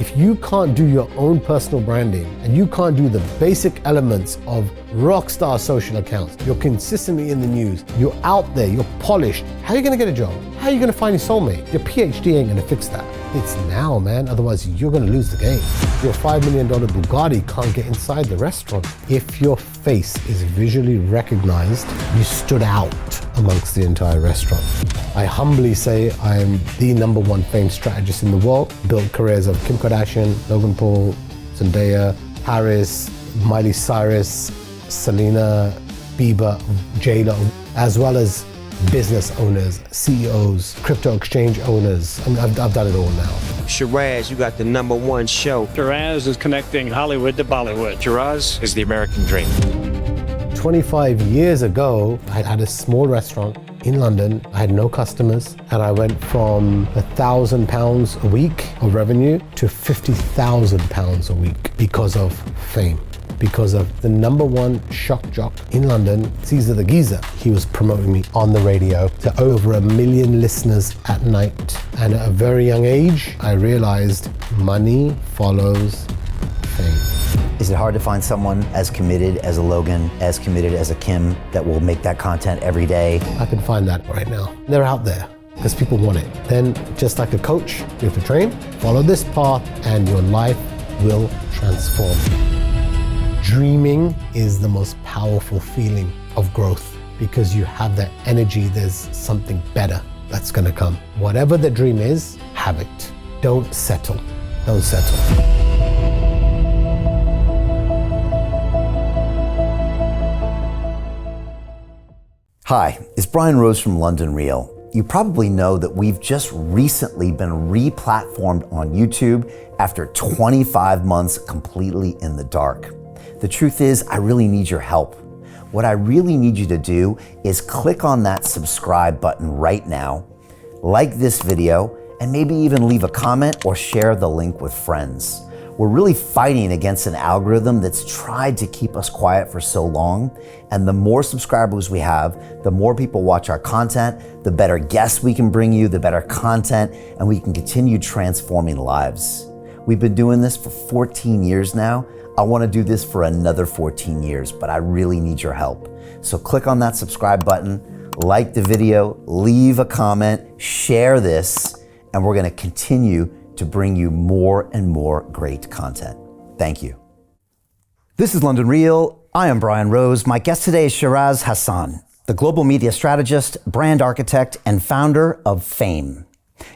If you can't do your own personal branding and you can't do the basic elements of rockstar social accounts, you're consistently in the news, you're out there, you're polished, how are you gonna get a job? How are you gonna find your soulmate? Your PhD ain't gonna fix that. It's now, man, otherwise you're gonna lose the game. Your $5 million Bugatti can't get inside the restaurant. If your face is visually recognized, you stood out amongst the entire restaurant. I humbly say I am the #1 fame strategist in the world. Built careers of Kim Kardashian, Logan Paul, Zendaya, Paris, Miley Cyrus, Selena, Bieber, J-Lo, as well as business owners, CEOs, crypto exchange owners. I mean, I've done it all now. Sheeraz, you got the #1 show. Sheeraz is connecting Hollywood to Bollywood. Sheeraz is the American dream. 25 years ago, I had a small restaurant in London. I had no customers, and I went from £1,000 a week of revenue to £50,000 a week because of fame. Because of the #1 shock jock in London, Caesar the Geezer. He was promoting me on the radio to over 1 million listeners at night. And at a very young age, I realized money follows fame. Is it hard to find someone as committed as a Logan, as committed as a Kim, that will make that content every day? I can find that right now. They're out there because people want it. Then, just like a coach, you have to train, follow this path, and your life will transform. Dreaming is the most powerful feeling of growth because you have that energy, there's something better that's gonna come. Whatever the dream is, have it. Don't settle. Don't settle. Hi, it's Brian Rose from London Real. You probably know that we've just recently been re-platformed on YouTube after 25 months completely in the dark. The truth is, I really need your help. What I really need you to do is click on that subscribe button right now, like this video, and maybe even leave a comment or share the link with friends. We're really fighting against an algorithm that's tried to keep us quiet for so long. And the more subscribers we have, the more people watch our content, the better guests we can bring you, the better content, and we can continue transforming lives. We've been doing this for 14 years now. I want to do this for another 14 years, but I really need your help. So click on that subscribe button, like the video, leave a comment, share this, and we're going to continue to bring you more and more great content. Thank you. This is London Real. I am Brian Rose. My guest today is Sheeraz Hasan, the global media strategist, brand architect, and founder of Fame.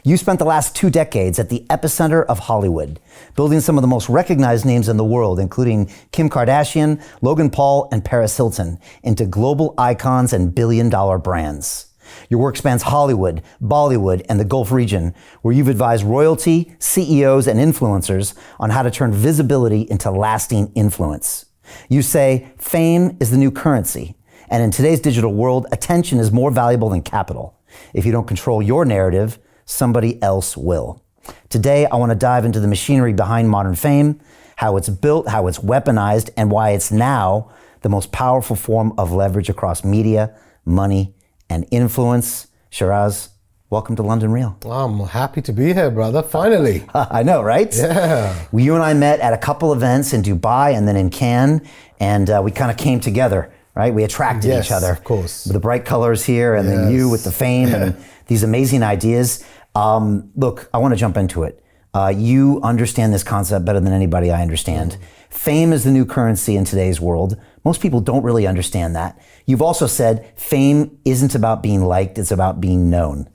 You spent the last 2 decades at the epicenter of Hollywood, building some of the most recognized names in the world, including Kim Kardashian, Logan Paul, and Paris Hilton, into global icons and billion-dollar brands. Your work spans Hollywood, Bollywood, and the Gulf region, where you've advised royalty, CEOs, and influencers on how to turn visibility into lasting influence. You say fame is the new currency, and in today's digital world, attention is more valuable than capital. If you don't control your narrative, somebody else will. Today, I want to dive into the machinery behind modern fame, how it's built, how it's weaponized, and why it's now the most powerful form of leverage across media, money, and influence. Sheeraz, welcome to London Real. I'm happy to be here, brother, finally. I know, right? Yeah. You and I met at a couple events in Dubai and then in Cannes, and we kind of came together, right? We attracted each other. Of course. With the bright colors here, and then you with the fame and these amazing ideas. Look, I want to jump into it. You understand this concept better than anybody I understand. Fame is the new currency in today's world. Most people don't really understand that. You've also said fame isn't about being liked, it's about being known.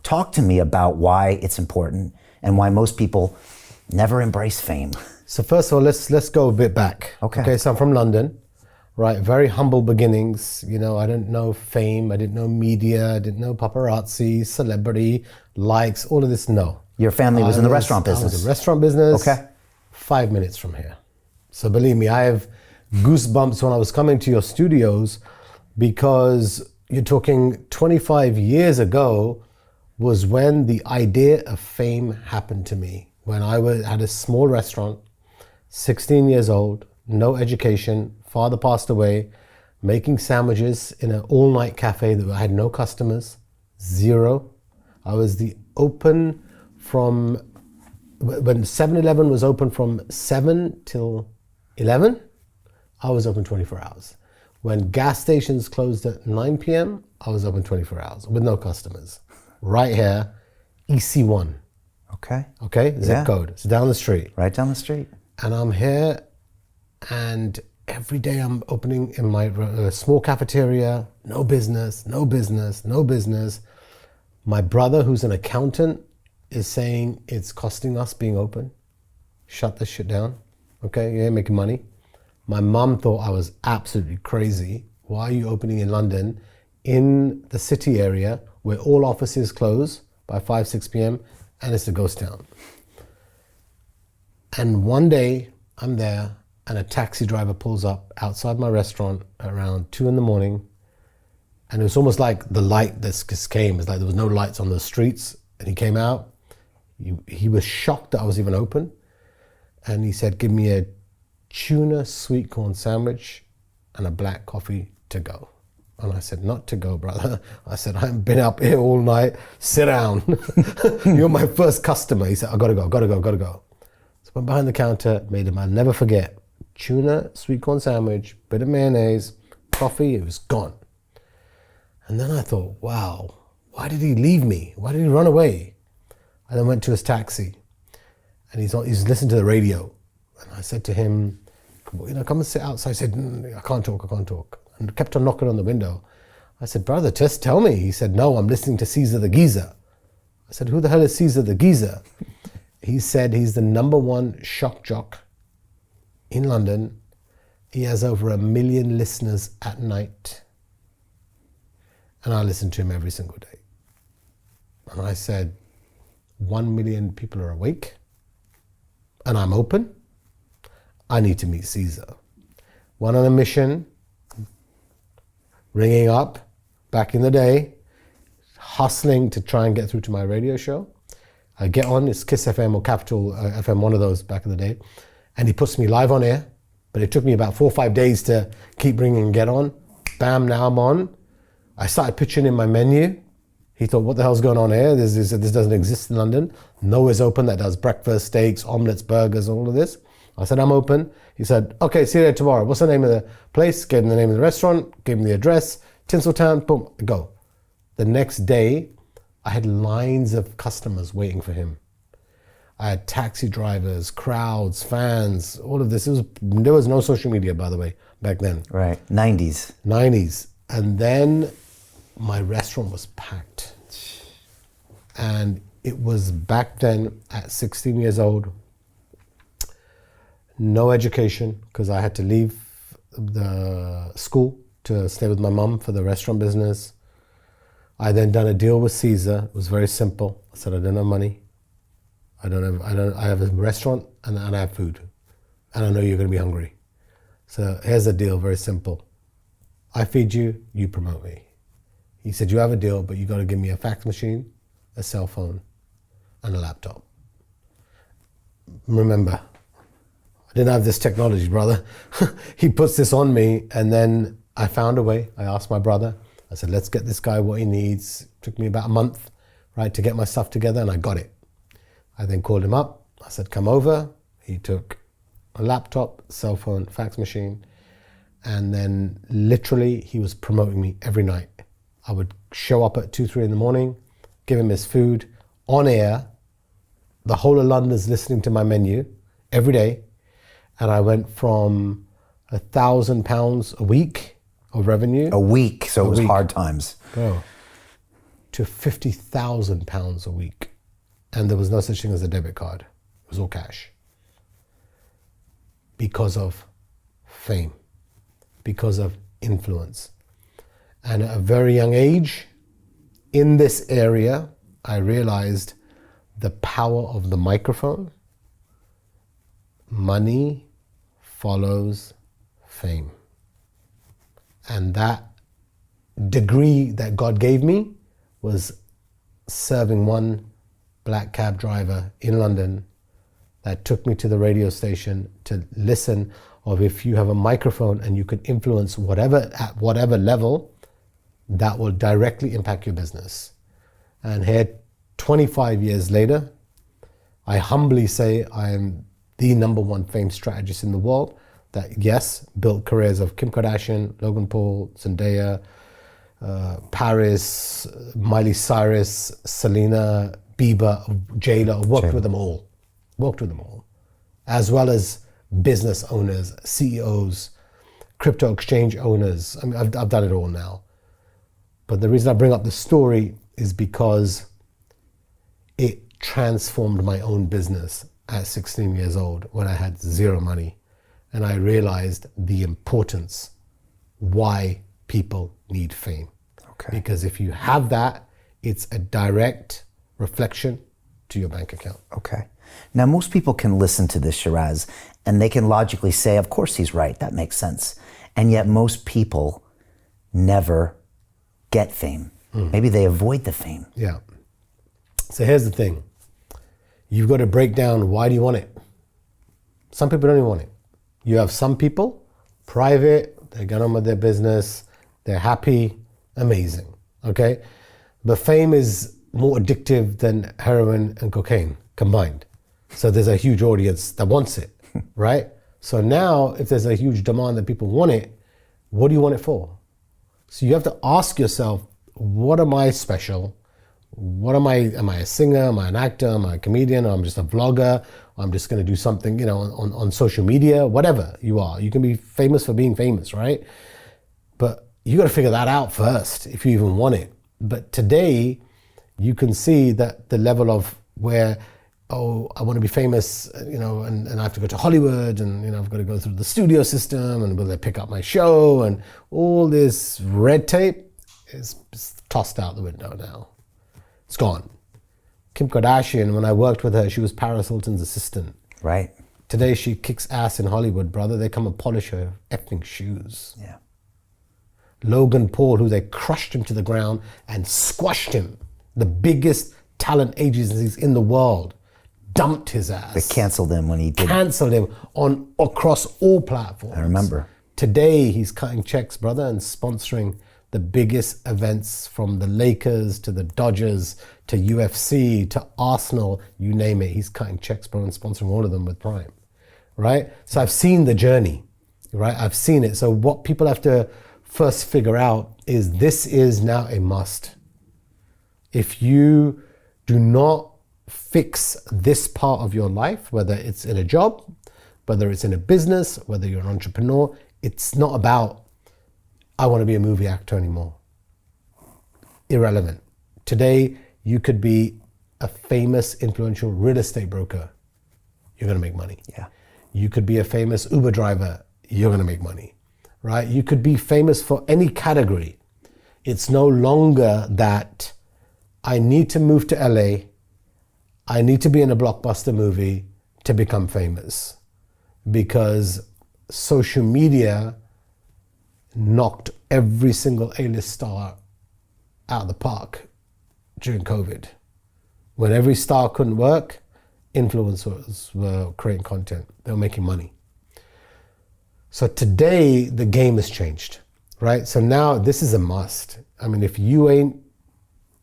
Talk to me about why it's important and why most people never embrace fame. So first of all, let's go a bit back. Okay, so I'm from London, right? Very humble beginnings. You know, I didn't know fame, I didn't know media, I didn't know paparazzi, celebrity, likes, all of this, no. Your family was in the restaurant business. I was in the restaurant business. Okay. 5 minutes from here. So believe me, I have goosebumps when I was coming to your studios, because you're talking 25 years ago was when the idea of fame happened to me. When I had a small restaurant, 16 years old, no education, father passed away, making sandwiches in an all-night cafe that I had no customers, zero. I was the open from when 7-Eleven was open from 7 till 11, I was open 24 hours. When gas stations closed at 9 p.m., I was open 24 hours with no customers. Right here, EC1. Okay. Okay, zip Yeah. code. It's down the street. Right down the street. And I'm here, and every day I'm opening in my small cafeteria. No business, no business, no business. My brother, who's an accountant, is saying it's costing us being open. Shut this shit down. Okay, you ain't making money. My mum thought I was absolutely crazy. Why are you opening in London, in the city area, where all offices close by 5, 6 p.m. and it's a ghost town? And one day I'm there and a taxi driver pulls up outside my restaurant around 2 in the morning. And it was almost like the light that just came. It's like there was no lights on the streets. And he came out. He was shocked that I was even open. And he said, give me a tuna sweet corn sandwich and a black coffee to go. And I said, not to go, brother. I said, I haven't been up here all night. Sit down. You're my first customer. He said, I gotta go. So I went behind the counter, made him, I'll never forget, tuna sweet corn sandwich, bit of mayonnaise, coffee, it was gone. And then I thought, wow, why did he leave me? Why did he run away? I then went to his taxi and he's listening to the radio. And I said to him, come and sit outside. He said, I can't talk. And kept on knocking on the window. I said, brother, just tell me. He said, no, I'm listening to Caesar the Geezer. I said, who the hell is Caesar the Geezer? He said he's the #1 shock jock in London. He has over 1 million listeners at night. And I listen to him every single day. And I said, 1 million people are awake and I'm open. I need to meet Caesar. Went on a mission, ringing up back in the day, hustling to try and get through to my radio show. I get on, it's Kiss FM or Capital FM, one of those back in the day. And he puts me live on air, but it took me about 4 or 5 days to keep ringing and get on. Bam, now I'm on. I started pitching in my menu. He thought, what the hell's going on here? This doesn't exist in London. Nowhere's open that does breakfast, steaks, omelets, burgers, all of this. I said, I'm open. He said, okay, see you there tomorrow. What's the name of the place? Gave him the name of the restaurant, gave him the address, Tinseltown, boom, go. The next day, I had lines of customers waiting for him. I had taxi drivers, crowds, fans, all of this. There was no social media, by the way, back then. Right, 90s. And then my restaurant was packed. And it was back then at 16 years old, no education, because I had to leave the school to stay with my mum for the restaurant business. I then done a deal with Caesar. It was very simple. I said, I don't have money. I have a restaurant and I have food. And I know you're going to be hungry. So here's the deal, very simple. I feed you, you promote me. He said, you have a deal, but you got to give me a fax machine, a cell phone, and a laptop. Remember, I didn't have this technology, brother. He puts this on me, and then I found a way. I asked my brother. I said, let's get this guy what he needs. It took me about a month, right, to get my stuff together, and I got it. I then called him up. I said, come over. He took a laptop, cell phone, fax machine, and then literally he was promoting me every night. I would show up at 2, 3 in the morning, give him his food on air. The whole of London's listening to my menu every day. And I went from £1,000 a week of revenue. A week, so it was hard times. Bro, to £50,000 a week. And there was no such thing as a debit card. It was all cash. Because of fame, because of influence. And at a very young age, in this area, I realized the power of the microphone. Money follows fame. And that degree that God gave me was serving one black cab driver in London that took me to the radio station to listen of if you have a microphone and you can influence whatever at whatever level, that will directly impact your business. And here, 25 years later, I humbly say I am the number one fame strategist in the world that, yes, built careers of Kim Kardashian, Logan Paul, Zendaya, Paris, Miley Cyrus, Selena, Bieber, J-Lo. Worked with them all. Worked with them all. As well as business owners, CEOs, crypto exchange owners. I mean, I've done it all now. But the reason I bring up the story is because it transformed my own business at 16 years old when I had zero money. And I realized the importance why people need fame. Okay. Because if you have that, it's a direct reflection to your bank account. Okay. Now, most people can listen to this, Sheeraz, and they can logically say, of course he's right, that makes sense. And yet most people never get fame. Maybe they avoid the fame. Yeah. So here's the thing. You've got to break down, why do you want it? Some people don't even want it. You have some people, private, they get on with their business, they're happy, amazing, okay? But fame is more addictive than heroin and cocaine combined. So there's a huge audience that wants it, right? So now, if there's a huge demand that people want it, what do you want it for? So you have to ask yourself, what am I special? What am I a singer? Am I an actor? Am I a comedian? Or I'm just a vlogger? I'm just going to do something, on social media, whatever you are. You can be famous for being famous, right? But you got to figure that out first if you even want it. But today, you can see that the level of where, I want to be famous, and I have to go to Hollywood, and I've got to go through the studio system, and will they pick up my show, and all this red tape is tossed out the window now. It's gone. Kim Kardashian, when I worked with her, she was Paris Hilton's assistant. Right. Today she kicks ass in Hollywood, brother. They come and polish her effing shoes. Yeah. Logan Paul, who they crushed him to the ground and squashed him, the biggest talent agencies in the world, dumped his ass. They canceled him when he did. Canceled him across all platforms. I remember. Today he's cutting checks, brother, and sponsoring the biggest events, from the Lakers to the Dodgers to UFC to Arsenal, you name it. He's cutting checks, bro, and sponsoring all of them with Prime, right? So I've seen the journey, right? I've seen it. So what people have to first figure out is this is now a must. If you do not fix this part of your life, whether it's in a job, whether it's in a business, whether you're an entrepreneur, it's not about, I want to be a movie actor anymore. Irrelevant. Today, you could be a famous, influential real estate broker. You're going to make money. Yeah. You could be a famous Uber driver. You're going to make money, right? You could be famous for any category. It's no longer that I need to move to LA, I need to be in a blockbuster movie to become famous, because social media knocked every single A-list star out of the park during COVID. When every star couldn't work, influencers were creating content. They were making money. So today, the game has changed, right? So now this is a must. I mean, if you ain't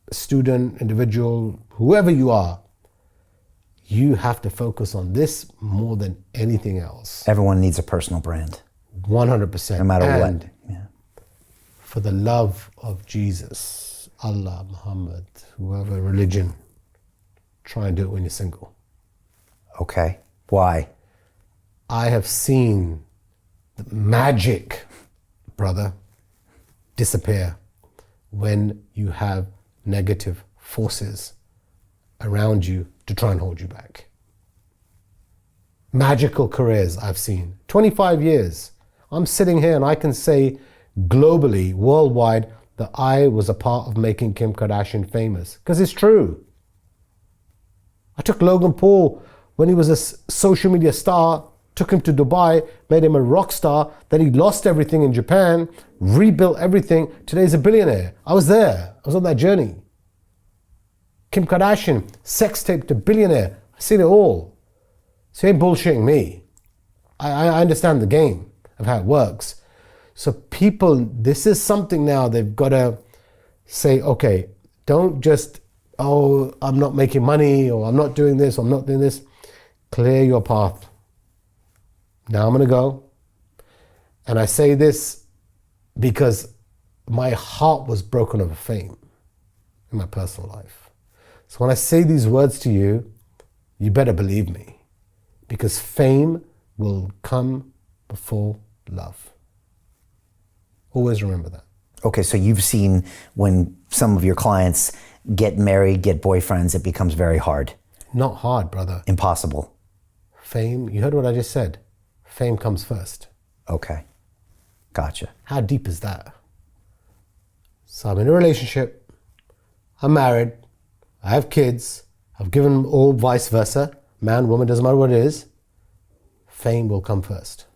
a student, individual, whoever you are, you have to focus on this more than anything else. Everyone needs a personal brand. 100%. No matter and what. Yeah. For the love of Jesus, Allah, Muhammad, whoever religion, try and do it when you're single. Okay. Why? I have seen the magic, brother, disappear when you have negative forces around you to try and hold you back. Magical careers I've seen. 25 years. I'm sitting here and I can say globally, worldwide, that I was a part of making Kim Kardashian famous. Because it's true. I took Logan Paul when he was a social media star, took him to Dubai, made him a rock star, then he lost everything in Japan, rebuilt everything. Today he's a billionaire. I was there. I was on that journey. Kim Kardashian, sex tape to billionaire. I've seen it all. So you ain't bullshitting me. I understand the game of how it works. So people, this is something now they've got to say, okay, don't just, oh, I'm not making money, or I'm not doing this, or I'm not doing this. Clear your path. Now I'm going to go. And I say this because my heart was broken over fame in my personal life. So when I say these words to you, you better believe me, because fame will come before love. Always remember that. Okay, so you've seen when some of your clients get married, get boyfriends, it becomes very hard. Not hard, brother. Impossible. Fame, you heard what I just said. Fame comes first. Okay, gotcha. How deep is that? So I'm in a relationship, I'm married, I have kids, I've given all vice versa, man, woman, doesn't matter what it is. Fame will come first.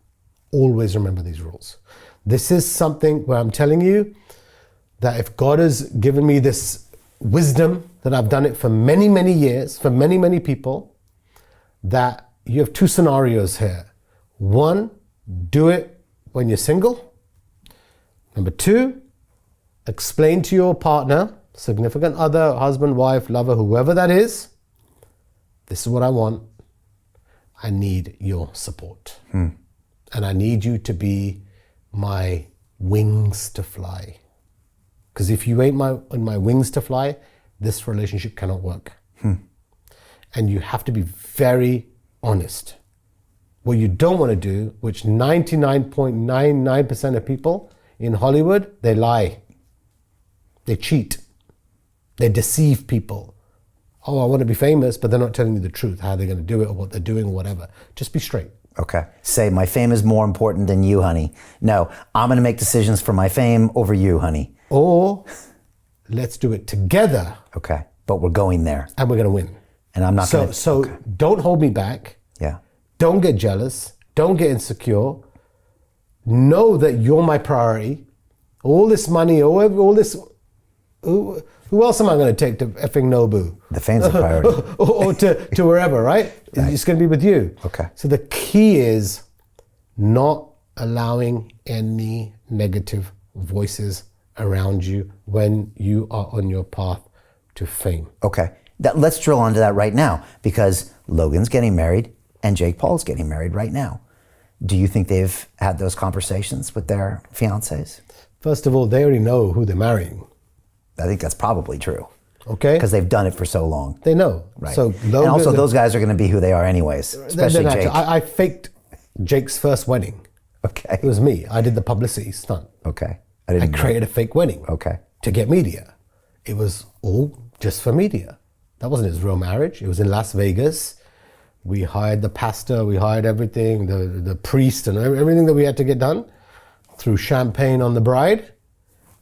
Always remember these rules. This is something where I'm telling you that if God has given me this wisdom, that I've done it for many, many years, for many, many people, that you have two scenarios here. One, do it when you're single. Number two, explain to your partner, significant other, husband, wife, lover, whoever that is, this is what I want. I need your support. And I need you to be my wings to fly. Because if you ain't on my wings to fly, this relationship cannot work. And you have to be very honest. What you don't want to do, which 99.99% of people in Hollywood, they lie. They cheat. They deceive people. Oh, I want to be famous, but they're not telling you the truth, how they're going to do it or what they're doing or whatever. Just be straight. Okay. Say, my fame is more important than you, honey. No, I'm going to make decisions for my fame over you, honey. Or let's do it together. Okay. But we're going there. And we're going to win. And I'm not going to... So okay. Don't hold me back. Yeah. Don't get jealous. Don't get insecure. Know that you're my priority. All this money, all this... Who else am I going to take to effing Nobu? The fame's a priority. or to wherever, right? Right. It's going to be with you. Okay. So the key is not allowing any negative voices around you when you are on your path to fame. Okay. Let's drill onto that right now, because Logan's getting married and Jake Paul's getting married right now. Do you think they've had those conversations with their fiancés? First of all, they already know who they're marrying. I think that's probably true. Okay. Because they've done it for so long. They know. Right. So Logan, and also those guys are going to be who they are anyways, especially Jake. I faked Jake's first wedding. Okay. It was me. I did the publicity stunt. Okay. I created a fake wedding. Okay. To get media. It was all just for media. That wasn't his real marriage. It was in Las Vegas. We hired the pastor, we hired everything, the priest and everything that we had to get done. Threw champagne on the bride.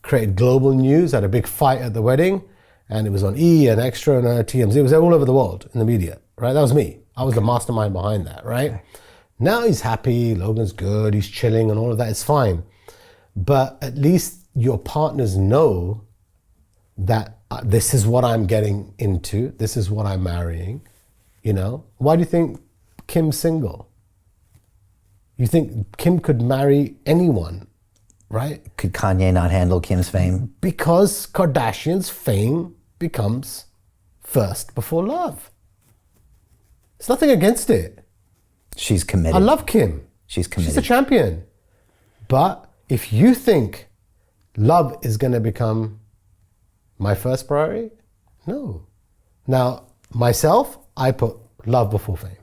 Created global news, had a big fight at the wedding, and it was on E and Extra and TMZ. It was all over the world in the media, right? That was me. I was the mastermind behind that, right? Okay. Now he's happy, Logan's good, he's chilling and all of that, it's fine. But at least your partners know that this is what I'm getting into, this is what I'm marrying, you know? Why do you think Kim's single? You think Kim could marry anyone? Right? Could Kanye not handle Kim's fame? Because Kardashian's fame becomes first before love. There's nothing against it. She's committed. I love Kim. She's committed. She's a champion. But if you think love is going to become my first priority, no. Now, myself, I put love before fame.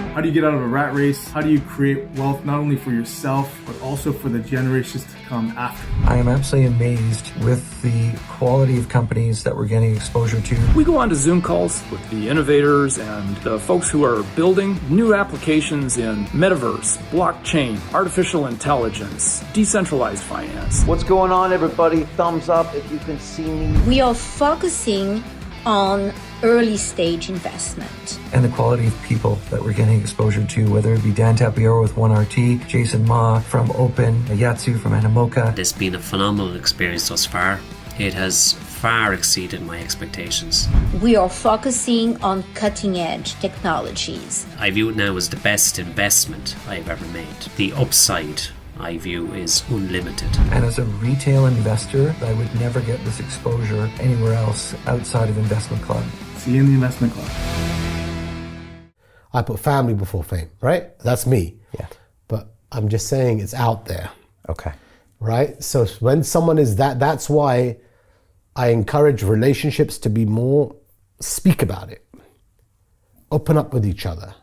How do you get out of a rat race? How do you create wealth not only for yourself, but also for the generations to come after? I am absolutely amazed with the quality of companies that we're getting exposure to. We go on to Zoom calls with the innovators and the folks who are building new applications in metaverse, blockchain, artificial intelligence, decentralized finance. What's going on, everybody? Thumbs up if you can see me. We are focusing on early stage investment. And the quality of people that we're getting exposure to, whether it be Dan Tapiero with 1RT, Jason Ma from Open, Yatsu from Animoca. It's been a phenomenal experience thus far. It has far exceeded my expectations. We are focusing on cutting edge technologies. I view it now as the best investment I've ever made. The upside I view is unlimited. And as a retail investor, I would never get this exposure anywhere else outside of Investment Club. See you in the Investment Club. I put family before fame, right? That's me. Yeah. But I'm just saying it's out there. Okay. Right? So when someone is that's why I encourage relationships to be more, speak about it. Open up with each other.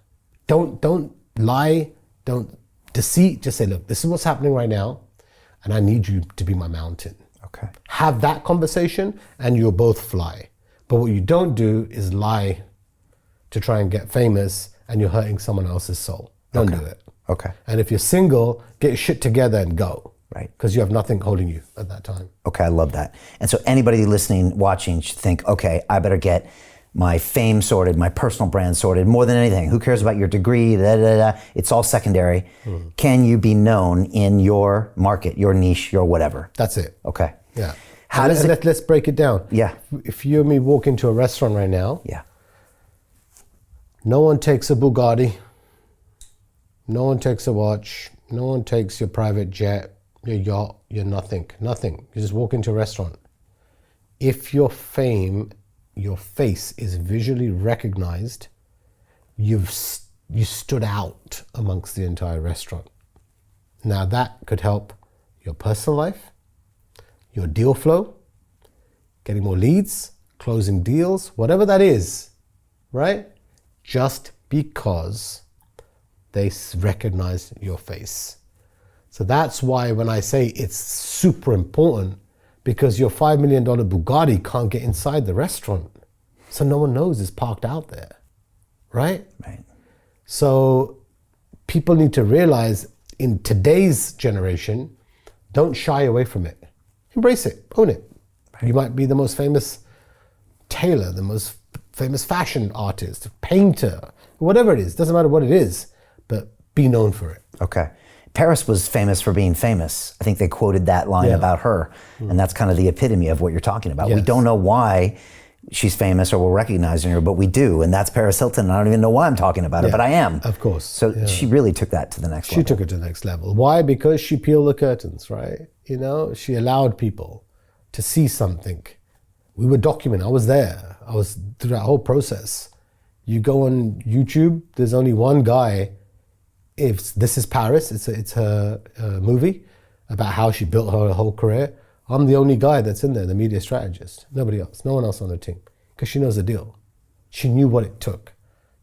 Don't lie, don't deceit, just say, look, this is what's happening right now, and I need you to be my mountain. Okay. Have that conversation and you'll both fly. But what you don't do is lie to try and get famous and you're hurting someone else's soul. Don't do it. Okay. And if you're single, get your shit together and go. Right. Because you have nothing holding you at that time. Okay, I love that. And so anybody listening, watching should think, okay, I better get my fame sorted, my personal brand sorted, more than anything. Who cares about your degree? It's all secondary. Can you be known in your market, your niche, your whatever? That's it. Okay. Yeah. How does it... Let's break it down. Yeah. If you and me walk into a restaurant right now, yeah, no one takes a Bugatti, no one takes a watch, no one takes your private jet, your yacht, your nothing. You just walk into a restaurant. If your fame, your face is visually recognized, you stood out amongst the entire restaurant. Now that could help your personal life, your deal flow, getting more leads, closing deals, whatever that is, right? Just because they recognize your face. So that's why when I say it's super important, because your $5 million Bugatti can't get inside the restaurant. So no one knows it's parked out there, right? Right. So people need to realize in today's generation, don't shy away from it. Embrace it, own it. Right. You might be the most famous tailor, the most famous fashion artist, painter, whatever it is, doesn't matter what it is, but be known for it. Okay. Paris was famous for being famous. I think they quoted that line about her, and that's kind of the epitome of what you're talking about. Yes. We don't know why she's famous or we're recognizing her, but we do, and that's Paris Hilton. And I don't even know why I'm talking about her, but I am. Of course. So she really took that to the next level. She took it to the next level. Why? Because she peeled the curtains, right? You know, she allowed people to see something. We were documenting. I was there. I was through that whole process. You go on YouTube, there's only one guy. If This Is Paris, it's her movie about how she built her whole career. I'm the only guy that's in there, the media strategist. Nobody else, no one else on the team, because she knows the deal. She knew what it took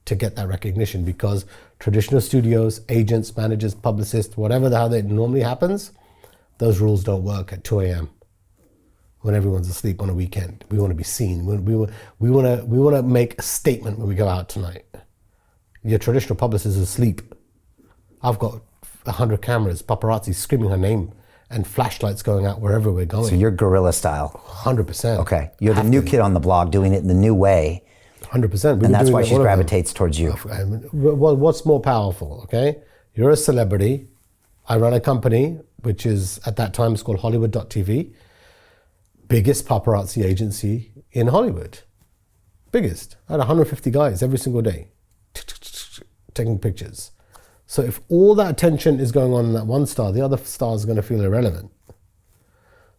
to get that recognition, because traditional studios, agents, managers, publicists, whatever the hell that normally happens, those rules don't work at 2 a.m. when everyone's asleep on a weekend. We want to be seen. We want to make a statement when we go out tonight. Your traditional publicist is asleep. I've got 100 cameras, paparazzi screaming her name, and flashlights going out wherever we're going. So you're guerrilla style. 100%. Okay. You're the new kid on the block doing it in the new way. 100%. And that's why she gravitates towards you. Well, what's more powerful, okay? You're a celebrity. I run a company, which is, at that time, it's called Hollywood.TV. Biggest paparazzi agency in Hollywood. Biggest. I had 150 guys every single day taking pictures. So if all that attention is going on in that one star, the other stars are going to feel irrelevant.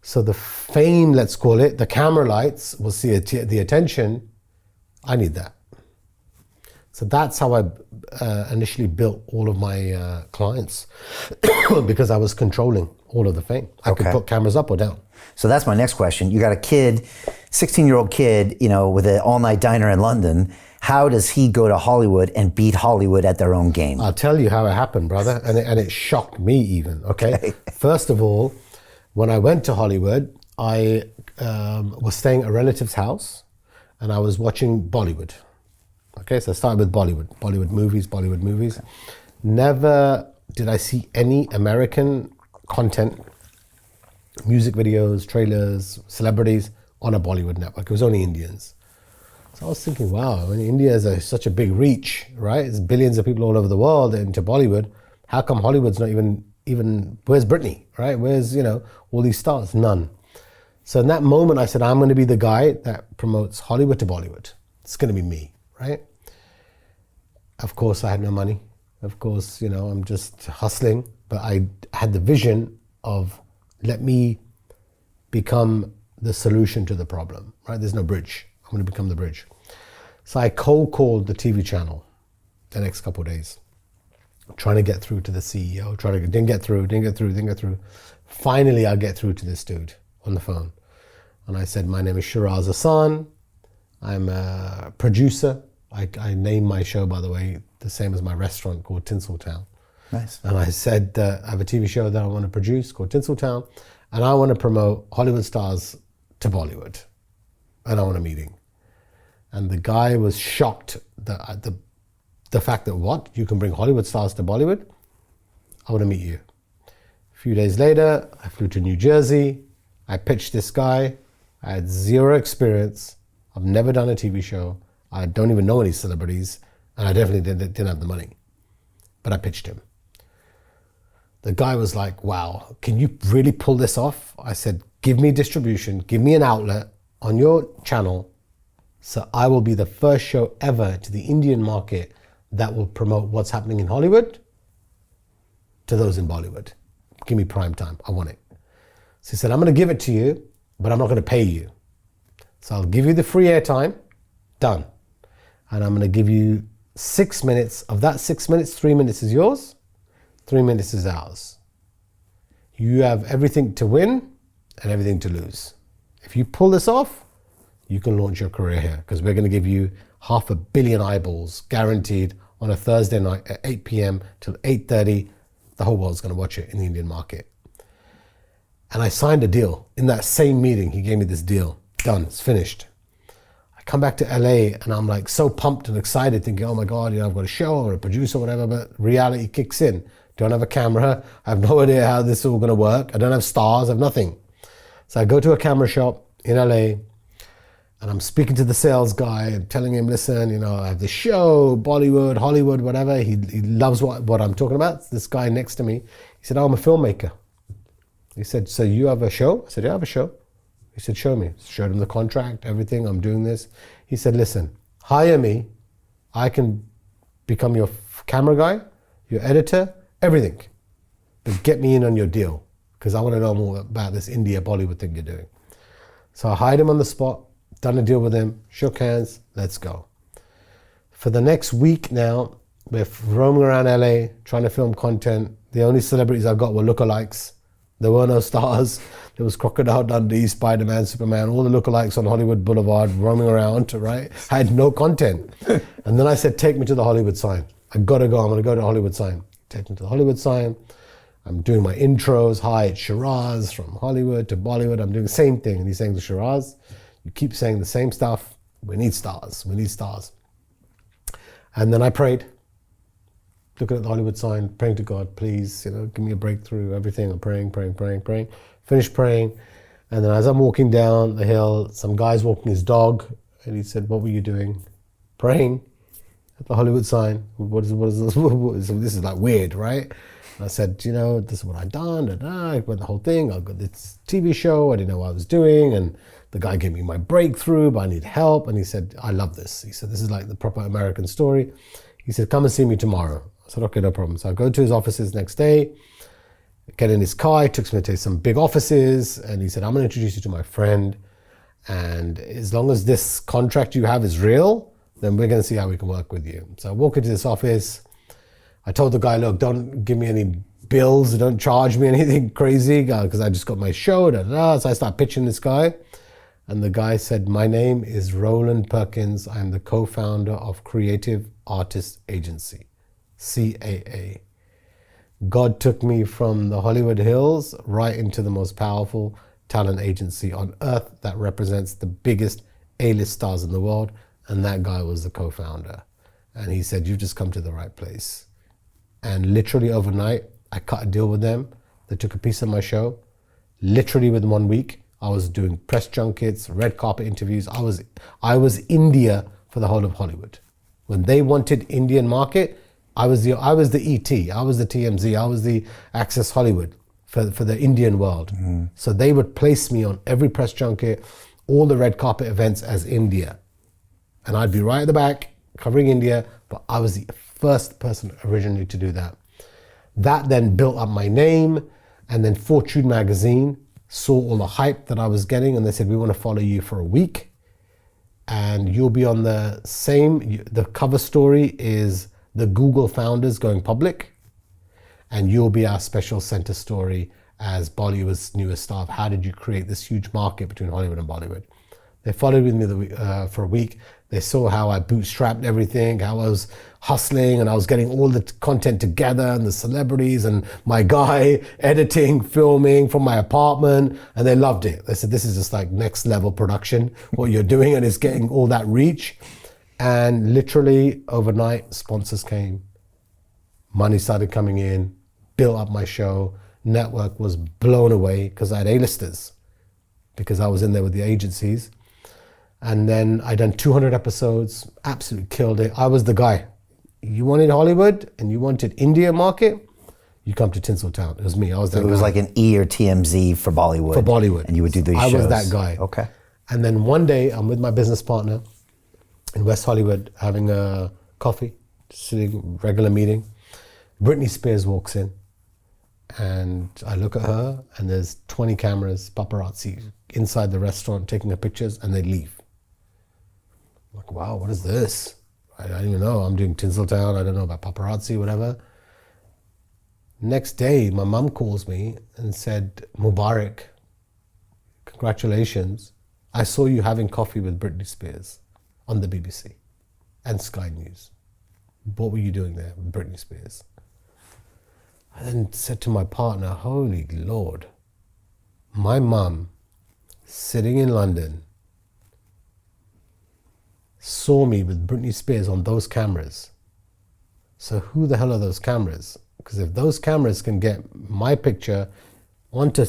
So the fame, let's call it, the camera lights will see the attention. I need that. So that's how I initially built all of my clients, because I was controlling all of the fame. I could put cameras up or down. So that's my next question. You got a kid, 16-year-old kid, with an all-night diner in London. How does he go to Hollywood and beat Hollywood at their own game? I'll tell you how it happened, brother. And it shocked me even, okay? First of all, when I went to Hollywood, I was staying at a relative's house and I was watching Bollywood. Okay, so I started with Bollywood movies. Never did I see any American content, music videos, trailers, celebrities on a Bollywood network. It was only Indians. So I was thinking, wow, India is such a big reach, right? There's billions of people all over the world into Bollywood. How come Hollywood's not even where's Britney, right? Where's, all these stars? None. So in that moment, I said, I'm going to be the guy that promotes Hollywood to Bollywood. It's going to be me, right? Of course, I had no money. Of course, I'm just hustling. but I had the vision of, let me become the solution to the problem, right? There's no bridge. I'm going to become the bridge. So I cold called the TV channel the next couple of days, trying to get through to the CEO, didn't get through. Finally, I get through to this dude on the phone. And I said, my name is Sheeraz Hasan. I'm a producer. I named my show, by the way, the same as my restaurant, called Tinseltown. Nice. And I said, I have a TV show that I want to produce called Tinseltown, and I want to promote Hollywood stars to Bollywood. And I want a meeting. And the guy was shocked that the fact that, what, you can bring Hollywood stars to Bollywood? I want to meet you. A few days later, I flew to New Jersey. I pitched this guy. I had zero experience. I've never done a TV show. I don't even know any celebrities. And I definitely didn't have the money. But I pitched him. The guy was like, wow, can you really pull this off? I said, give me distribution, give me an outlet on your channel, so I will be the first show ever to the Indian market that will promote what's happening in Hollywood to those in Bollywood. Give me prime time, I want it. So he said, I'm going to give it to you, but I'm not going to pay you. So I'll give you the free airtime, done. And I'm going to give you 6 minutes. Of that 6 minutes, 3 minutes is yours, 3 minutes is ours. You have everything to win and everything to lose. If you pull this off, you can launch your career here, because we're going to give you 500 million eyeballs guaranteed on a Thursday night at 8 p.m. till 8:30. The whole world's going to watch it in the Indian market. And I signed a deal. In that same meeting, he gave me this deal. Done, it's finished. I come back to LA and I'm like so pumped and excited, thinking, oh my God, I've got a show or a producer or whatever, but reality kicks in. Don't have a camera. I have no idea how this is all going to work. I don't have stars, I have nothing. So I go to a camera shop in LA and I'm speaking to the sales guy and telling him, listen, I have this show, Bollywood, Hollywood, whatever. He loves what I'm talking about. This guy next to me, he said, oh, I'm a filmmaker. He said, so you have a show? I said, yeah, I have a show. He said, show me. Showed him the contract, everything, I'm doing this. He said, listen, hire me. I can become your camera guy, your editor, everything. But get me in on your deal, because I want to know more about this India Bollywood thing you're doing. So I hired him on the spot, done a deal with him, shook hands, let's go. For the next week now, we're roaming around LA, trying to film content. The only celebrities I got were lookalikes. There were no stars. There was Crocodile Dundee, Spider-Man, Superman, all the lookalikes on Hollywood Boulevard roaming around, right? I had no content. And then I said, take me to the Hollywood sign. I gotta go, I'm gonna go to Hollywood sign. Take me to the Hollywood sign. I'm doing my intros. Hi, it's Sheeraz from Hollywood to Bollywood. I'm doing the same thing. And he's saying to Sheeraz, you keep saying the same stuff. We need stars, we need stars. And then I prayed, looking at the Hollywood sign, praying to God, please, give me a breakthrough, everything. I'm praying. Finished praying. And then as I'm walking down the hill, some guy's walking his dog. And he said, what were you doing? Praying at the Hollywood sign. What is this? This is like weird, right? And I said, this is what I've done. I went the whole thing. I got this TV show. I didn't know what I was doing. And the guy gave me my breakthrough, but I need help. And he said, I love this. He said, this is like the proper American story. He said, come and see me tomorrow. I said, okay, no problem. So I go to his offices next day, get in his car. He took me to some big offices. And he said, I'm going to introduce you to my friend. And as long as this contract you have is real, then we're going to see how we can work with you. So I walk into this office. I told the guy, look, don't give me any bills. Don't charge me anything crazy, because I just got my show. So I start pitching this guy. And the guy said, my name is Roland Perkins. I'm the co-founder of Creative Artist Agency, CAA. God took me from the Hollywood Hills right into the most powerful talent agency on earth that represents the biggest A-list stars in the world. And that guy was the co-founder. And he said, you've just come to the right place. And literally overnight, I cut a deal with them. They took a piece of my show. Literally within 1 week, I was doing press junkets, red carpet interviews. I was India for the whole of Hollywood. When they wanted Indian market, I was the ET, I was the TMZ, I was the Access Hollywood for the Indian world. Mm. So they would place me on every press junket, all the red carpet events as India. And I'd be right at the back covering India, but I was the first person originally to do that. That then built up my name, and then Fortune magazine saw all the hype that I was getting, and they said, we want to follow you for a week, and you'll be on the cover story is the Google founders going public, and you'll be our special center story as Bollywood's newest star. How did you create this huge market between Hollywood and Bollywood? They followed with me for a week. They saw how I bootstrapped everything, how I was hustling, and I was getting all the content together, and the celebrities, and my guy editing, filming from my apartment, and they loved it. They said, this is just like next level production, what you're doing, and it's getting all that reach. And literally overnight, sponsors came, money started coming in, built up my show. Network was blown away because I had A-listers, because I was in there with the agencies. And then I done 200 episodes, absolutely killed it. I was the guy. You wanted Hollywood and you wanted India market, you come to Tinseltown. It was me. I was that guy. It was like an E or TMZ for Bollywood. For Bollywood. And you would do these shows. I was that guy. Okay. And then one day I'm with my business partner in West Hollywood having a coffee, sitting, regular meeting. Britney Spears walks in and I look at her and there's 20 cameras, paparazzi inside the restaurant taking her pictures, and they leave. I'm like, wow, what is this? I don't even know. I'm doing Tinseltown. I don't know about paparazzi, whatever. Next day, my mum calls me and said, Mubarak, congratulations. I saw you having coffee with Britney Spears on the BBC and Sky News. What were you doing there with Britney Spears? I then said to my partner, holy Lord, my mum sitting in London saw me with Britney Spears on those cameras. So who the hell are those cameras? Because if those cameras can get my picture onto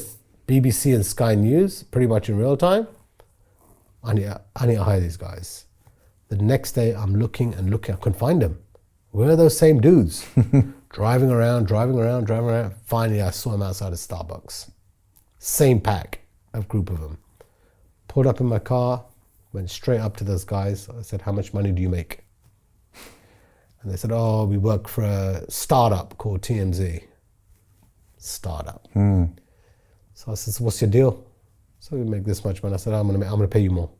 BBC and Sky News pretty much in real time, I need to hire these guys. The next day I'm looking, I couldn't find them. Where are those same dudes? driving around. Finally I saw them outside of Starbucks. Same pack, a group of them. Pulled up in my car, went straight up to those guys. I said, how much money do you make? And they said, oh, we work for a startup called TMZ. Startup. So I said, so what's your deal? So we make this much money. I said, I'm gonna pay you more.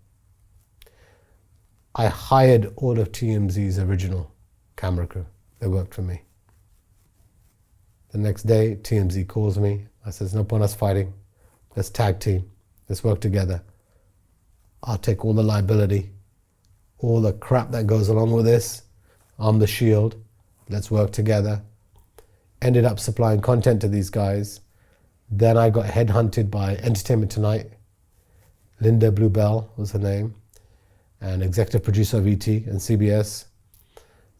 I hired all of TMZ's original camera crew. They worked for me. The next day, TMZ calls me. I said, there's no point us fighting. Let's tag team. Let's work together. I'll take all the liability, all the crap that goes along with this. I'm the shield. Let's work together. Ended up supplying content to these guys. Then I got headhunted by Entertainment Tonight. Linda Bluebell was her name, and executive producer of ET and CBS.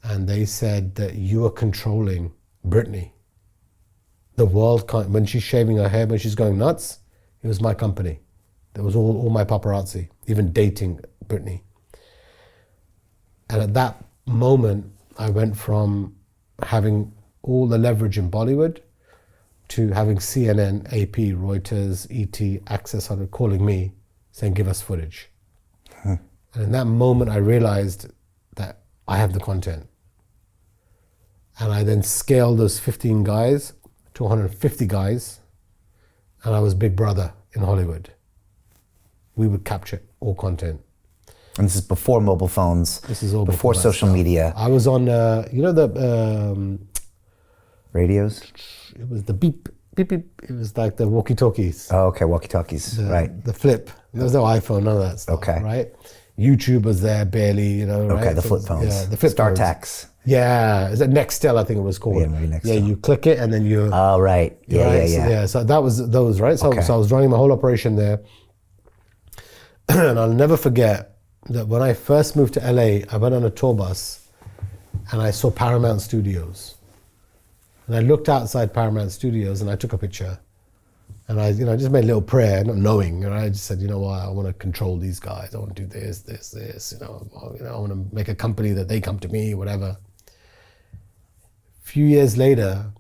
And they said that you are controlling Britney. The world can't, when she's shaving her hair, when she's going nuts, it was my company. There was all my paparazzi, even dating Britney. And at that moment, I went from having all the leverage in Bollywood to having CNN, AP, Reuters, ET, Access calling me, saying, give us footage. And in that moment, I realized that I have the content. And I then scaled those 15 guys to 150 guys, and I was Big Brother in Hollywood. We would capture all content. And this is before mobile phones. This is all before social media. I was on, the radios. It was the beep, beep, beep. It was like the walkie-talkies. Oh, okay, walkie-talkies. Right. The flip. There was no iPhone, none of that stuff. Okay. Right. YouTube was there barely, right? Okay, the flip phones. Yeah, the flip phones. StarTax. Yeah, is it Nextel? I think it was called. Yeah, maybe Nextel. Yeah, you click it and then you. Oh, right. Yeah. So that was those, right? So, Okay. so I was running my whole operation there. And I'll never forget that when I first moved to LA, I went on a tour bus and I saw Paramount Studios. And I looked outside Paramount Studios and I took a picture. And I just made a little prayer, not knowing. I just said, you know what, I want to control these guys. I want to do this. I want to make a company that they come to me, whatever. A few years later,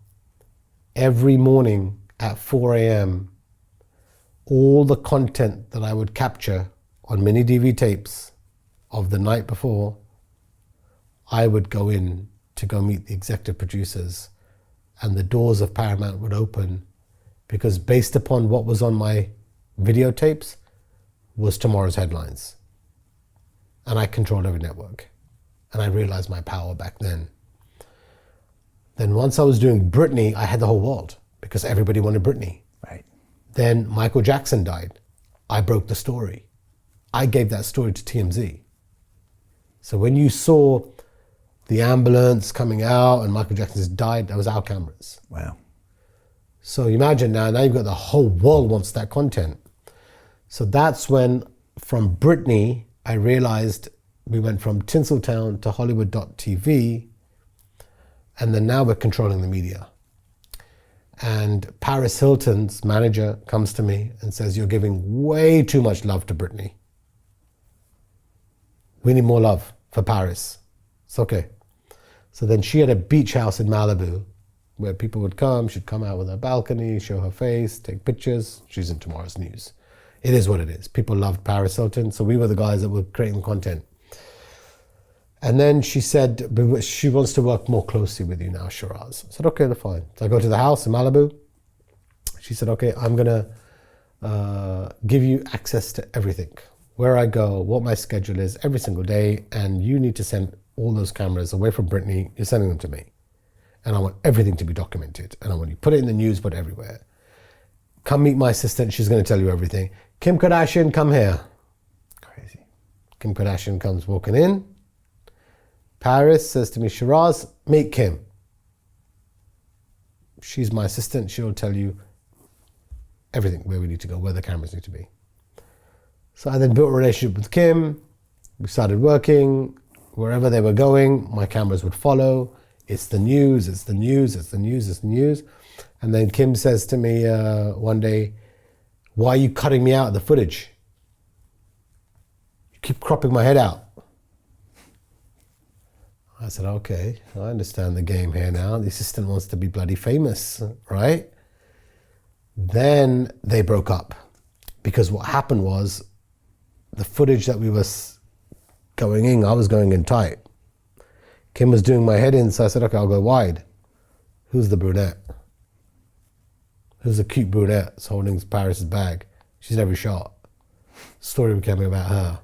every morning at 4 a.m., all the content that I would capture on mini DV tapes of the night before, I would go in to go meet the executive producers and the doors of Paramount would open, because based upon what was on my videotapes was tomorrow's headlines. And I controlled every network. And I realized my power back then. Then once I was doing Britney, I had the whole world because everybody wanted Britney. Right. Then Michael Jackson died. I broke the story. I gave that story to TMZ. So when you saw the ambulance coming out and Michael Jackson's died, that was our cameras. Wow. So imagine now you've got the whole world wants that content. So that's when, from Britney, I realized we went from Tinseltown to Hollywood.TV, and then now we're controlling the media. And Paris Hilton's manager comes to me and says, you're giving way too much love to Britney. We need more love for Paris. It's okay. So then she had a beach house in Malibu where people would come, she'd come out with her balcony, show her face, take pictures. She's in tomorrow's news. It is what it is. People loved Paris Hilton, so we were the guys that were creating the content. And then she said, she wants to work more closely with you now, Sheeraz. I said, okay, that's fine. So I go to the house in Malibu. She said, okay, I'm gonna give you access to everything. Where I go, what my schedule is every single day, and you need to send all those cameras away from Britney. You're sending them to me. And I want everything to be documented. And I want you to put it in the news, put it everywhere. Come meet my assistant, she's gonna tell you everything. Kim Kardashian, come here. Crazy. Kim Kardashian comes walking in. Paris says to me, Sheeraz, meet Kim. She's my assistant, she'll tell you everything, where we need to go, where the cameras need to be. So I then built a relationship with Kim. We started working. Wherever they were going, my cameras would follow. It's the news, it's the news, it's the news, it's the news. And then Kim says to me one day, why are you cutting me out of the footage? You keep cropping my head out. I said, okay, I understand the game here now. The assistant wants to be bloody famous, right? Then they broke up because what happened was the footage that we were going in, I was going in tight. Kim was doing my head in, so I said, okay, I'll go wide. Who's the brunette? Who's the cute brunette that's holding Paris's bag? She's in every shot. Story became about her.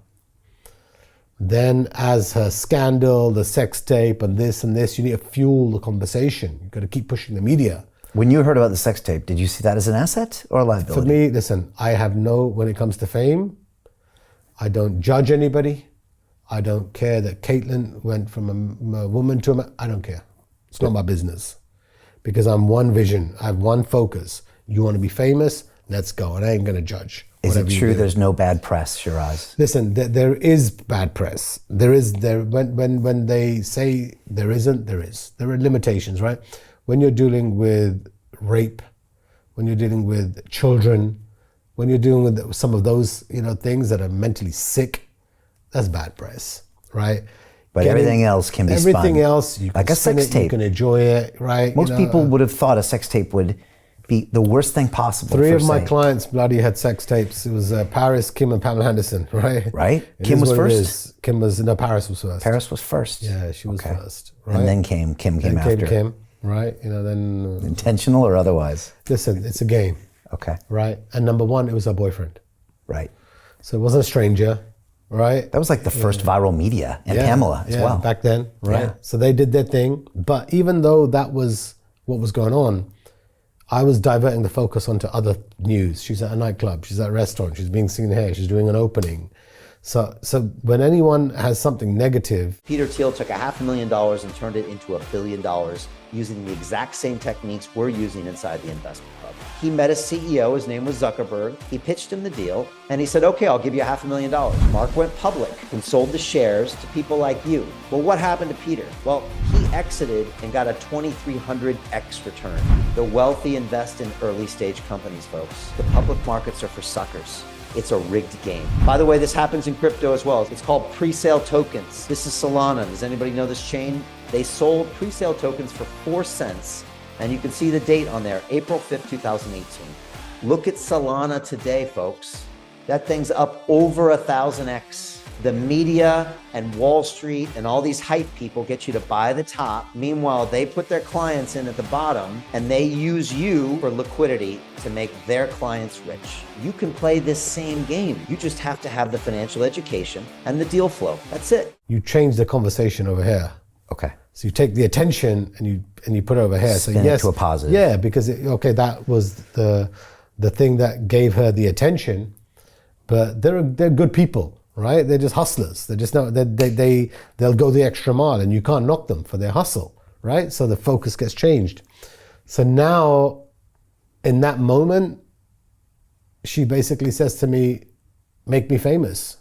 Then as her scandal, the sex tape and this, you need to fuel the conversation. You've got to keep pushing the media. When you heard about the sex tape, did you see that as an asset or a liability? For me, listen, I have when it comes to fame, I don't judge anybody. I don't care that Caitlyn went from a woman to a man. I don't care. It's not my business. Because I'm one vision. I have one focus. You want to be famous? Let's go. And I ain't going to judge. Is it true there's no bad press, Sheeraz? Listen, there is bad press. When they say there isn't, there is. There are limitations, right? When you're dealing with rape, when you're dealing with children, when you're dealing with some of those, things that are mentally sick, that's bad press, right? But everything else can be spun. Everything else, you can like a sex tape. You can enjoy it, right? Most people would have thought a sex tape would be the worst thing possible. Three of my clients bloody had sex tapes. It was Paris, Kim, and Pamela Anderson, right? Right? Kim was first? Paris was first. Paris was first? Yeah, she was first. Right? And then Kim came after. Kim, right? Then... Intentional or otherwise? Listen, it's a game. Okay. Right? And number one, it was her boyfriend. Right. So it wasn't a stranger, right? That was like the first viral media, and Pamela as well. Back then, right? Yeah. So they did their thing. But even though that was what was going on, I was diverting the focus onto other news. She's at a nightclub, she's at a restaurant, she's being seen here, she's doing an opening. So when anyone has something negative... Peter Thiel took $500,000 and turned it into $1 billion using the exact same techniques we're using inside the investment club. He met a CEO, his name was Zuckerberg. He pitched him the deal and he said, okay, I'll give you $500,000. Mark went public and sold the shares to people like you. Well, what happened to Peter? Well, he exited and got a 2,300x return. The wealthy invest in early stage companies, folks. The public markets are for suckers. It's a rigged game. By the way, this happens in crypto as well. It's called pre-sale tokens. This is Solana. Does anybody know this chain? They sold pre-sale tokens for 4 cents. And you can see the date on there, April 5th, 2018. Look at Solana today, folks. That thing's up over 1,000x. The media and Wall Street and all these hype people get you to buy the top. Meanwhile, they put their clients in at the bottom and they use you for liquidity to make their clients rich. You can play this same game. You just have to have the financial education and the deal flow. That's it. You change the conversation over here. Okay. So you take the attention and you put it over here. Spin so yes, it to a positive. Yeah, because that was the thing that gave her the attention. But they're good people, right? They're just hustlers. They're just they'll go the extra mile, and you can't knock them for their hustle, right? So the focus gets changed. So now, in that moment, she basically says to me, "Make me famous.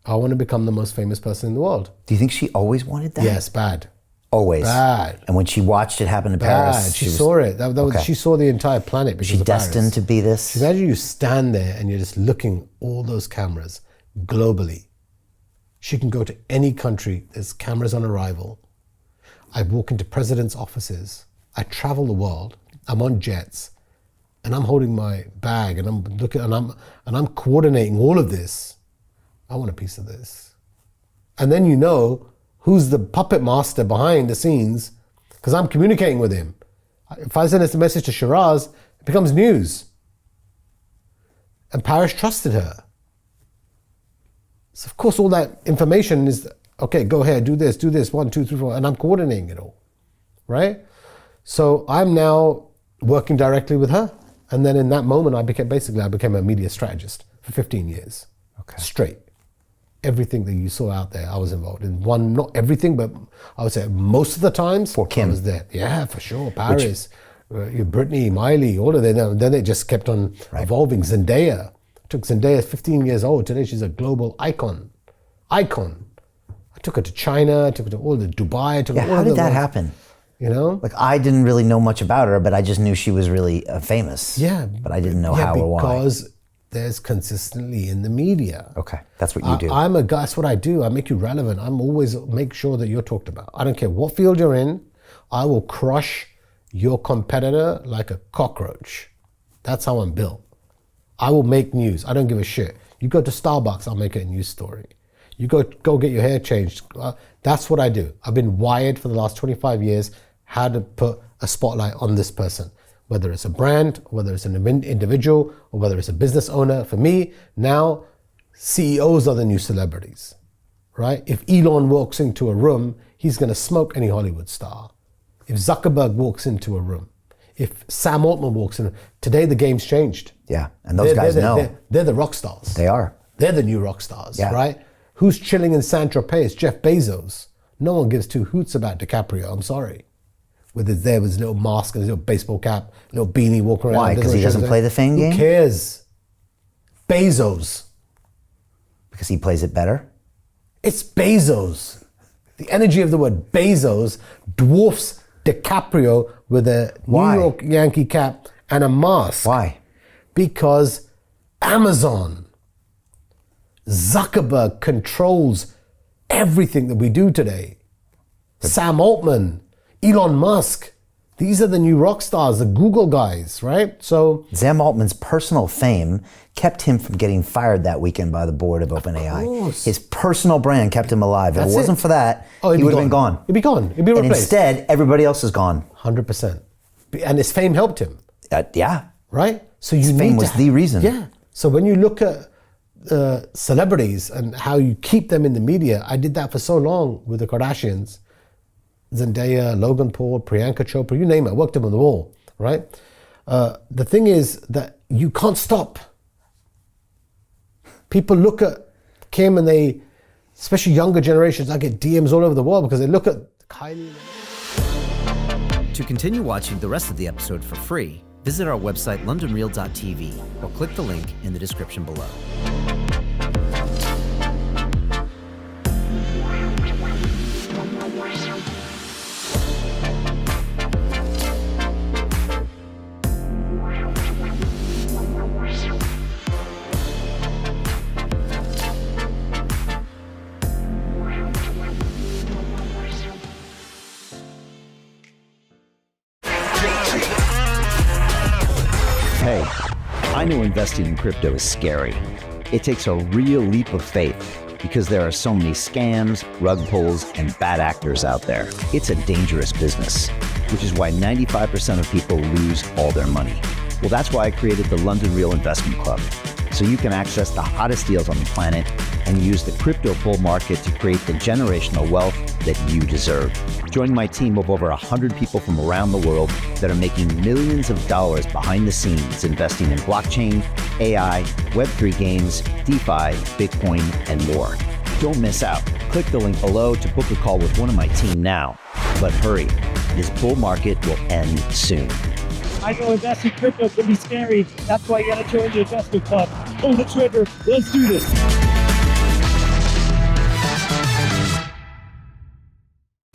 I want to become the most famous person in the world." Do you think she always wanted that? Yes, bad. Always. Bad. And when she watched it happen in Bad. Paris, She saw it. She saw the entire planet. Was she destined to be this? Imagine you stand there and you're just looking all those cameras globally. She can go to any country. There's cameras on arrival. I walk into presidents' offices. I travel the world. I'm on jets, and I'm holding my bag, and I'm looking, and I'm coordinating all of this. I want a piece of this. And then you know who's the puppet master behind the scenes, because I'm communicating with him. If I send this message to Sheeraz, it becomes news. And Paris trusted her. So of course all that information is, okay, go ahead, do this, 1, 2, 3, 4, and I'm coordinating it all, right? So I'm now working directly with her. And then in that moment, I became a media strategist for 15 years, straight. Everything that you saw out there, I was involved in. Not everything, but I would say most of the times, for Kim. I was there. Yeah, for sure. Paris, Britney, Miley, all of them. Then it just kept on evolving. Zendaya. Took Zendaya 15 years old. Today she's a global icon. I took her to China, took her to all the Dubai. How did that happen? You know? Like, I didn't really know much about her, but I just knew she was really famous. Yeah. But I didn't know how or why. Because there's consistently in the media. Okay, that's what you do. I'm a guy, that's what I do. I make you relevant. I'm always make sure that you're talked about. I don't care what field you're in. I will crush your competitor like a cockroach. That's how I'm built. I will make news. I don't give a shit. You go to Starbucks, I'll make it a news story. You go get your hair changed. That's what I do. I've been wired for the last 25 years how to put a spotlight on this person. Whether it's a brand, whether it's an individual, or whether it's a business owner. For me, now, CEOs are the new celebrities, right? If Elon walks into a room, he's going to smoke any Hollywood star. If Zuckerberg walks into a room, if Sam Altman walks in, today the game's changed. Yeah, and those guys know. They're the rock stars. They are. They're the new rock stars, right? Who's chilling in Saint-Tropez? It's Jeff Bezos. No one gives two hoots about DiCaprio, I'm sorry. With his little mask and his little baseball cap, little beanie walking around. Why? Because he doesn't play the fame game? Who cares? Bezos. Because he plays it better? It's Bezos. The energy of the word Bezos dwarfs DiCaprio with a New York Yankee cap and a mask. Why? Because Amazon, Zuckerberg controls everything that we do today. Sam Altman, Elon Musk, these are the new rock stars, the Google guys, right? So Sam Altman's personal fame kept him from getting fired that weekend by the board of OpenAI. His personal brand kept him alive. If it wasn't for that, he would have been gone. He'd be gone. He'd be replaced. And instead, everybody else is gone. 100%. And his fame helped him. Yeah. Right? So his fame was the reason. Yeah. So when you look at celebrities and how you keep them in the media, I did that for so long with the Kardashians. Zendaya, Logan Paul, Priyanka Chopra, you name it, I worked them on the wall, right? The thing is that you can't stop. People look at Kim and they, especially younger generations, I get DMs all over the world because they look at Kylie. To continue watching the rest of the episode for free, visit our website londonreal.tv or click the link in the description below. Hey, I know investing in crypto is scary. It takes a real leap of faith. because there are so many scams, rug pulls, and bad actors out there. It's a dangerous business, which is why 95% of people lose all their money. Well, that's why I created the London Real Investment Club, so you can access the hottest deals on the planet and use the crypto bull market to create the generational wealth that you deserve. Join my team of over 100 people from around the world that are making millions of dollars behind the scenes investing in blockchain, AI, Web3 games, DeFi, Bitcoin, and more. Don't miss out. Click the link below to book a call with one of my team now. But hurry, this bull market will end soon. I know investing crypto can be scary. That's why you gotta join the investment club. Pull the trigger. Let's do this.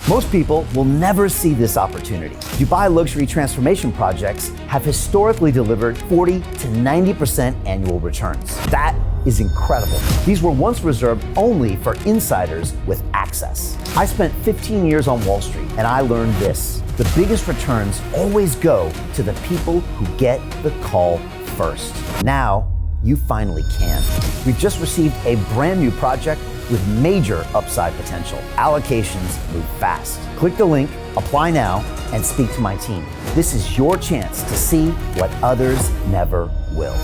Most people will never see this opportunity. Dubai luxury transformation projects have historically delivered 40 to 90% annual returns. That is incredible. These were once reserved only for insiders with access. I spent 15 years on Wall Street and I learned this: the biggest returns always go to the people who get the call first. Now, you finally can. We've just received a brand new project with major upside potential. Allocations move fast. Click the link, apply now, and speak to my team. This is your chance to see what others never will.